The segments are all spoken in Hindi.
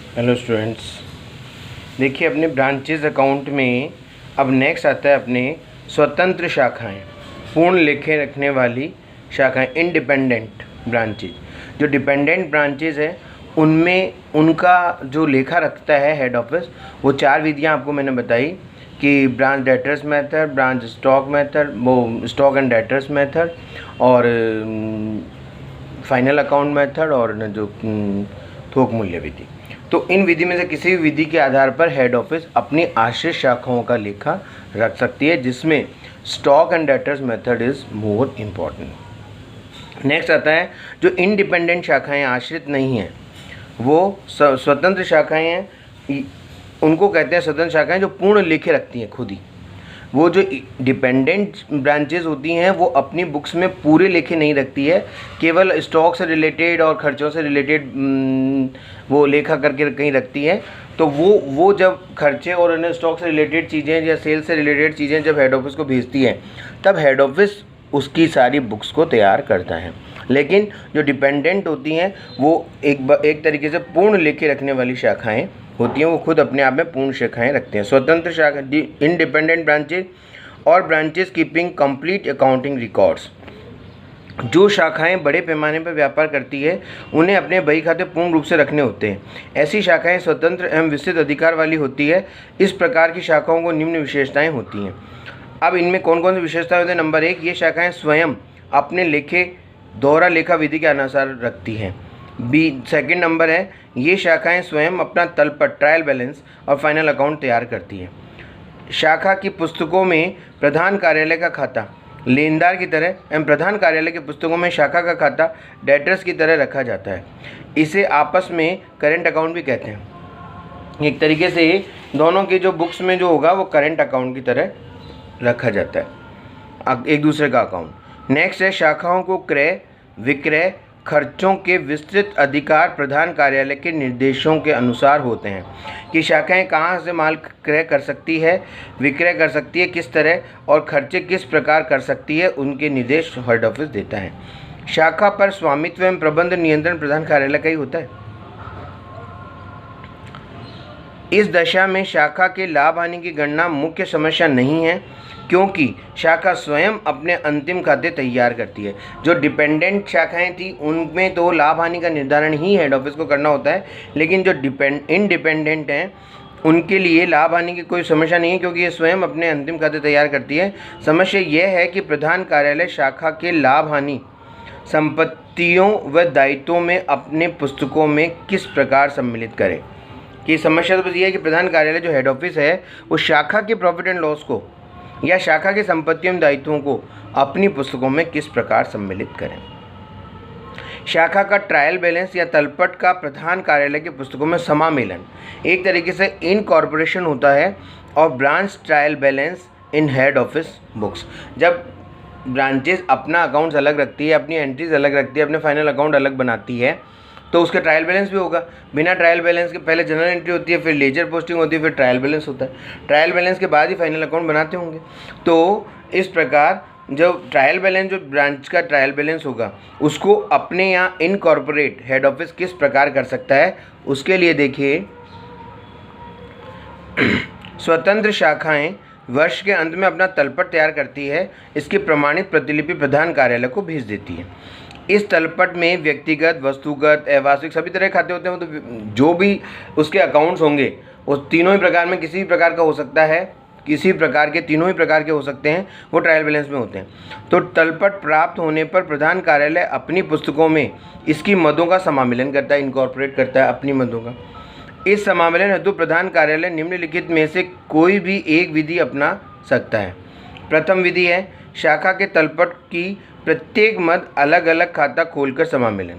हेलो स्टूडेंट्स, देखिए अपने ब्रांचेज अकाउंट में अब नेक्स्ट आता है अपने स्वतंत्र शाखाएं, पूर्ण लेखे रखने वाली शाखाएं, इंडिपेंडेंट ब्रांचेज। जो डिपेंडेंट ब्रांचेज है उनमें उनका जो लेखा रखता है हेड ऑफिस, वो 4 विधियां आपको मैंने बताई कि branch debtors method, branch stock method, वो स्टॉक एंड डेटर्स मेथड, और फाइनल अकाउंट मेथड, और जो थोक मूल्य विधि। तो इन विधि में से किसी भी विधि के आधार पर हेड ऑफिस अपनी आश्रित शाखाओं का लेखा रख सकती है, जिसमें stock and debtors method is more important. Next आता है जो इंडिपेंडेंट शाखाएं, आश्रित नहीं हैं, वो स्वतंत्र शाखाएं हैं। उनको कहते हैं स्वतंत्र शाखाएं जो पूर्ण लेखे रखती हैं खुद ही। वो जो डिपेंडेंट ब्रांचेस होती हैं वो अपनी बुक्स में पूरे लेखे नहीं रखती है, केवल स्टॉक से रिलेटेड और खर्चों से रिलेटेड वो लेखा करके कहीं रखती है। तो वो जब खर्चे और अन्य स्टॉक से रिलेटेड चीज़ें या सेल से रिलेटेड चीज़ें जब हेड ऑफिस को भेजती है, तब हेड ऑफिस उसकी सारी बुक्स को तैयार करता है। लेकिन जो डिपेंडेंट होती हैं वो एक तरीके से पूर्ण लेखे रखने वाली शाखाएं होती हैं, वो खुद अपने आप में पूर्ण शाखाएं रखते हैं। स्वतंत्र शाखा, इंडिपेंडेंट ब्रांचेज और branches keeping complete accounting records. जो शाखाएं बड़े पैमाने पर व्यापार करती है उन्हें अपने बही खाते पूर्ण रूप से रखने होते हैं। ऐसी शाखाएं स्वतंत्र एवं विस्तृत अधिकार वाली होती है। इस प्रकार की शाखाओं को निम्न विशेषताएं होती हैं। अब इनमें कौन कौन सी विशेषताएं होती हैं? नंबर 1, ये शाखाएं स्वयं अपने लेखे दोहरा लेखा विधि के अनुसार रखती हैं। सेकंड नंबर है, ये शाखाएं स्वयं अपना तलपट, ट्रायल बैलेंस और फाइनल अकाउंट तैयार करती हैं। शाखा की पुस्तकों में प्रधान कार्यालय का खाता लेनदार की तरह एवं प्रधान कार्यालय की पुस्तकों में शाखा का खाता डेटर्स की तरह रखा जाता है। इसे आपस में करेंट अकाउंट भी कहते हैं। एक तरीके से दोनों की जो बुक्स में जो होगा वो करेंट अकाउंट की तरह रखा जाता है, एक दूसरे का अकाउंट। नेक्स्ट है, शाखाओं को क्रय विक्रय खर्चों के विस्तृत अधिकार प्रधान कार्यालय के निर्देशों के अनुसार होते हैं कि शाखाएं कहां से माल क्रय कर सकती है, विक्रय कर सकती है किस तरह, और खर्चे किस प्रकार कर सकती है, उनके निर्देश हेड ऑफिस देता है। शाखा पर स्वामित्व एवं प्रबंध नियंत्रण प्रधान कार्यालय का ही होता है। इस दशा में शाखा के लाभ हानि की गणना मुख्य समस्या नहीं है, क्योंकि शाखा स्वयं अपने अंतिम खाते तैयार करती है। जो डिपेंडेंट शाखाएं थी उनमें तो लाभ हानि का निर्धारण ही हेड ऑफिस को करना होता है, लेकिन जो इंडिपेंडेंट हैं उनके लिए लाभ हानि की कोई समस्या नहीं है, क्योंकि ये स्वयं अपने अंतिम खाते तैयार करती है। समस्या यह है कि प्रधान कार्यालय शाखा के लाभ हानि संपत्तियों व दायित्वों में अपने पुस्तकों में किस प्रकार सम्मिलित करे। कि समस्या तो बस ये है कि प्रधान कार्यालय जो हेड ऑफिस है वो शाखा के प्रॉफिट एंड लॉस को या शाखा के संपत्तियों एवं दायित्वों को अपनी पुस्तकों में किस प्रकार सम्मिलित करें। शाखा का ट्रायल बैलेंस या तलपट का प्रधान कार्यालय की पुस्तकों में समामेलन एक तरीके से इनकॉर्पोरेशन होता है, और branch trial balance in head office books. जब ब्रांचेस अपना अकाउंट्स अलग रखती है, अपनी एंट्रीज अलग रखती है, अपने फाइनल अकाउंट अलग बनाती है, तो उसका ट्रायल बैलेंस भी होगा। बिना ट्रायल बैलेंस के पहले जनरल एंट्री होती है, फिर लेजर पोस्टिंग होती है, फिर ट्रायल बैलेंस होता है। ट्रायल बैलेंस के बाद ही फाइनल अकाउंट बनाते होंगे। तो इस प्रकार जो ट्रायल बैलेंस, जो ब्रांच का ट्रायल बैलेंस होगा, उसको अपने यहाँ इनकॉर्पोरेट हेड ऑफिस किस प्रकार कर सकता है, उसके लिए देखिए स्वतंत्र शाखाएं वर्ष के अंत में अपना तलपट तैयार करती है। इसकी प्रमाणित प्रतिलिपि प्रधान कार्यालय को भेज देती है। इस तलपट में व्यक्तिगत, वस्तुगत, अवास्तविक सभी तरह के खाते होते हैं। तो जो भी उसके अकाउंट्स होंगे वो तीनों ही प्रकार में किसी भी प्रकार का हो सकता है, किसी प्रकार के तीनों ही प्रकार के हो सकते हैं, वो ट्रायल बैलेंस में होते हैं। तो तलपट प्राप्त होने पर प्रधान कार्यालय अपनी पुस्तकों में इसकी मदों का समामेलन करता है, इनकॉर्पोरेट करता है अपनी मदों का। इस समामेलन हेतु प्रधान कार्यालय निम्नलिखित में से कोई भी एक विधि अपना सकता है। प्रथम विधि है शाखा के तलपट की प्रत्येक मद अलग अलग खाता खोलकर समामेलन।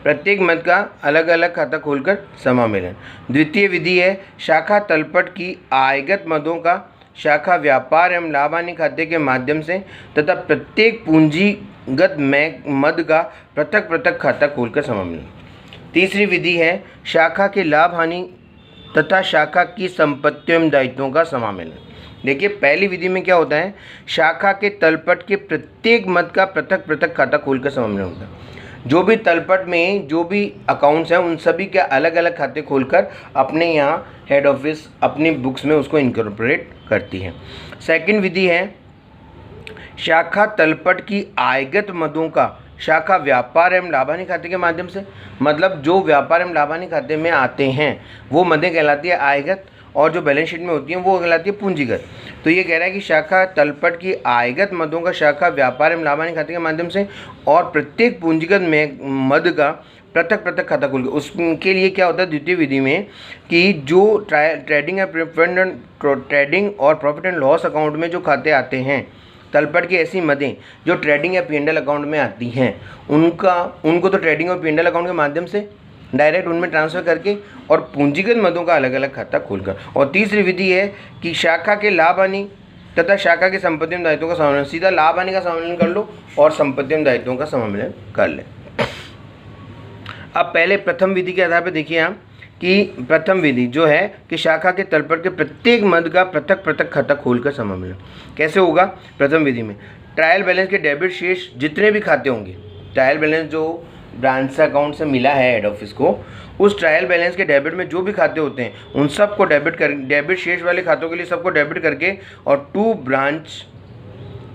प्रत्येक मद का अलग अलग खाता खोलकर समामेलन। द्वितीय विधि है शाखा तलपट की आयगत मदों का शाखा व्यापार एवं लाभ हानि खाते के माध्यम से तथा प्रत्येक पूंजीगत मद का पृथक पृथक खाता खोलकर समामेलन। तीसरी विधि है शाखा के लाभ हानि तथा शाखा की संपत्तियों एवं दायित्वों का समामेलन। देखिए पहली विधि में क्या होता है, शाखा के तलपट के प्रत्येक मद का पृथक पृथक खाता खोलकर समामेलन होता है। जो भी तलपट में जो भी अकाउंट्स हैं उन सभी के अलग अलग खाते खोलकर अपने यहाँ हेड ऑफिस अपनी बुक्स में उसको इनकॉर्पोरेट करती है। सेकंड विधि है शाखा तलपट की आयगत मदों का शाखा व्यापार एवं लाभानी खाते के माध्यम से, मतलब जो व्यापार एवं लाभानी खाते में आते हैं वो मदें कहलाती है आयगत, और जो बैलेंस शीट में होती हैं वो कहलाती है पूंजीगत। तो ये कह रहा है कि शाखा तलपट की आयगत मदों का शाखा व्यापार एवं लाभानी खाते के माध्यम से और प्रत्येक पूंजीगत में मद का पृथक पृथक खाता खोल के, उसके लिए क्या होता है द्वितीय विधि में कि जो ट्रेडिंग और प्रॉफिट एंड लॉस अकाउंट में जो खाते आते हैं तलपट की ऐसी मदें जो ट्रेडिंग या पी&एल अकाउंट में आती हैं उनको तो ट्रेडिंग और पी&एल अकाउंट के माध्यम से डायरेक्ट उनमें ट्रांसफ़र करके और पूंजीगत मदों का अलग अलग खाता खोलकर। और तीसरी विधि है कि शाखा के लाभ हानि तथा शाखा के संपत्ति एवं दायित्वों का समामेलन, सीधा लाभ हानि का समामेलन कर लो और संपत्ति एवं दायित्वों का समामेलन कर ले। अब पहले प्रथम विधि के आधार पर देखिए आप कि प्रथम विधि जो है कि शाखा के तलपट के प्रत्येक मद का पृथक पृथक खाता खोलकर समामेलन कैसे होगा। प्रथम विधि में ट्रायल बैलेंस के डेबिट शेष जितने भी खाते होंगे, ट्रायल बैलेंस जो ब्रांच अकाउंट से मिला है हेड ऑफिस को, उस ट्रायल बैलेंस के डेबिट में जो भी खाते होते हैं उन सबको डेबिट शेष वाले खातों के लिए सबको डेबिट करके और टू ब्रांच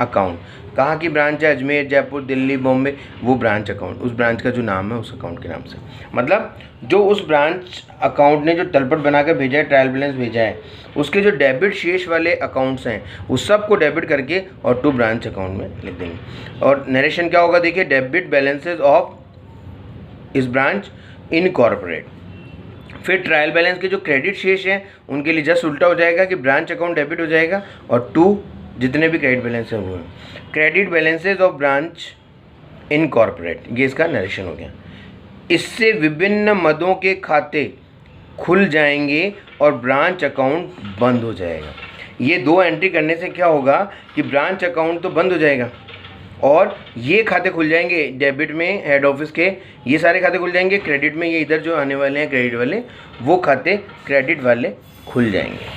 अकाउंट, कहाँ की ब्रांच है अजमेर, जयपुर, दिल्ली, बॉम्बे, वो ब्रांच अकाउंट उस ब्रांच का जो नाम है उस अकाउंट के नाम से, मतलब जो उस ब्रांच अकाउंट ने जो तलपट बनाकर भेजा है, ट्रायल बैलेंस भेजा है, उसके जो डेबिट शेष वाले अकाउंट्स हैं उस सबको डेबिट करके और टू ब्रांच अकाउंट में लिख देंगे। और नरेशन क्या होगा देखिए, डेबिट बैलेंसेज ऑफ इस ब्रांच इनकॉर्पोरेट। फिर ट्रायल बैलेंस के जो क्रेडिट शेष हैं उनके लिए जस्ट उल्टा हो जाएगा कि ब्रांच अकाउंट डेबिट हो जाएगा और टू जितने भी क्रेडिट बैलेंस हैं वो credit balances of branch incorporate, ये इसका नरेशन हो गया। इससे विभिन्न मदों के खाते खुल जाएंगे और ब्रांच अकाउंट बंद हो जाएगा। ये दो एंट्री करने से क्या होगा कि ब्रांच अकाउंट तो बंद हो जाएगा और ये खाते खुल जाएंगे डेबिट में हेड ऑफिस के, ये सारे खाते खुल जाएंगे, क्रेडिट में ये इधर जो आने वाले हैं क्रेडिट वाले वो खाते क्रेडिट वाले खुल जाएंगे।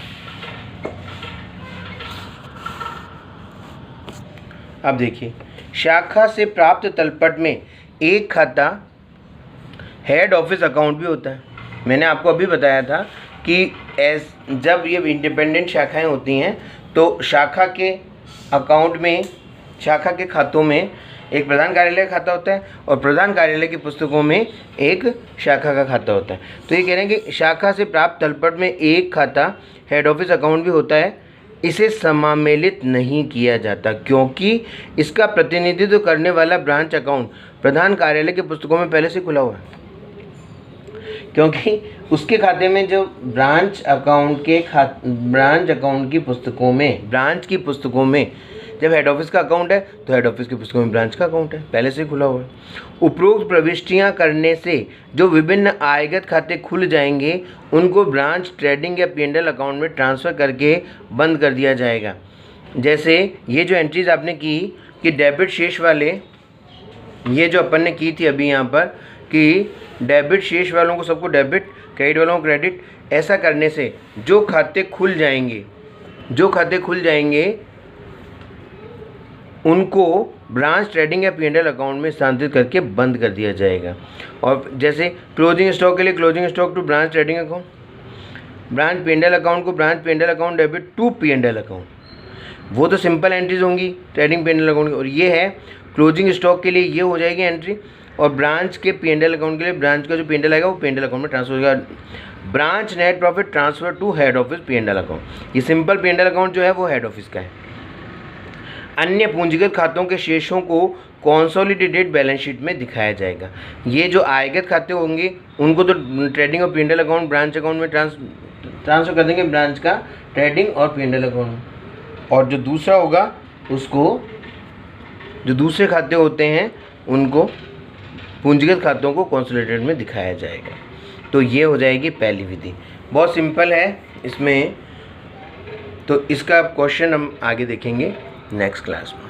अब देखिए शाखा से प्राप्त तलपट में एक खाता हेड ऑफिस अकाउंट भी होता है। मैंने आपको अभी बताया था कि जब ये इंडिपेंडेंट शाखाएं होती हैं तो शाखा के अकाउंट में, शाखा के खातों में एक प्रधान कार्यालय का खाता होता है और प्रधान कार्यालय की पुस्तकों में एक शाखा का खाता होता है। तो ये कह रहे हैं कि शाखा से प्राप्त तलपट में एक खाता हेड ऑफिस अकाउंट भी होता है, इसे समामेलित नहीं किया जाता क्योंकि इसका प्रतिनिधित्व करने वाला ब्रांच अकाउंट प्रधान कार्यालय की पुस्तकों में पहले से खुला हुआ है। क्योंकि उसके खाते में जो ब्रांच अकाउंट की पुस्तकों में, ब्रांच की पुस्तकों में जब हेड ऑफिस का अकाउंट है तो हेड ऑफिस की पुस्तकों में ब्रांच का अकाउंट है, पहले से खुला हुआ है। उपरोक्त प्रविष्टियां करने से जो विभिन्न आयगत खाते खुल जाएंगे उनको ब्रांच ट्रेडिंग या पी&एल अकाउंट में ट्रांसफ़र करके बंद कर दिया जाएगा। जैसे ये जो एंट्रीज आपने की कि डेबिट शेष वाले, ये जो अपन ने की थी अभी यहाँ पर कि डेबिट शेष वालों को सबको डेबिट, क्रेडिट वालों को क्रेडिट, ऐसा करने से जो खाते खुल जाएंगे उनको ब्रांच ट्रेडिंग या पी&एल अकाउंट में स्थानांतरित करके बंद कर दिया जाएगा। और जैसे क्लोजिंग स्टॉक के लिए closing stock to branch trading account, branch P and L account को branch P and L account debit to P and L account, वो तो सिंपल एंट्रीज होंगी ट्रेडिंग पी&एल अकाउंट की। और ये है क्लोजिंग स्टॉक के लिए ये हो जाएगी एंट्री, और ब्रांच के पी&एल अकाउंट के लिए ब्रांच का जो पी&एल आएगा वो पी&एल अकाउंट में ट्रांसफर होगा। Branch net profit transfer to head office P and L account, ये सिंपल पी&एल अकाउंट जो है वो हेड ऑफिस का है। अन्य पूंजीगत खातों के शेषों को कॉन्सोलिडेटेड बैलेंस शीट में दिखाया जाएगा। ये जो आयगत खाते होंगे उनको तो ट्रेडिंग और पी&एल अकाउंट ब्रांच अकाउंट में ट्रांसफर कर देंगे, ब्रांच का ट्रेडिंग और पी&एल अकाउंट में, और जो दूसरा होगा उसको, जो दूसरे खाते होते हैं उनको, पूंजीगत खातों को कॉन्सोलिडेटेड में दिखाया जाएगा। तो ये हो जाएगी पहली विधि, बहुत सिंपल है इसमें। तो इसका क्वेश्चन हम आगे देखेंगे नेक्स्ट क्लास में।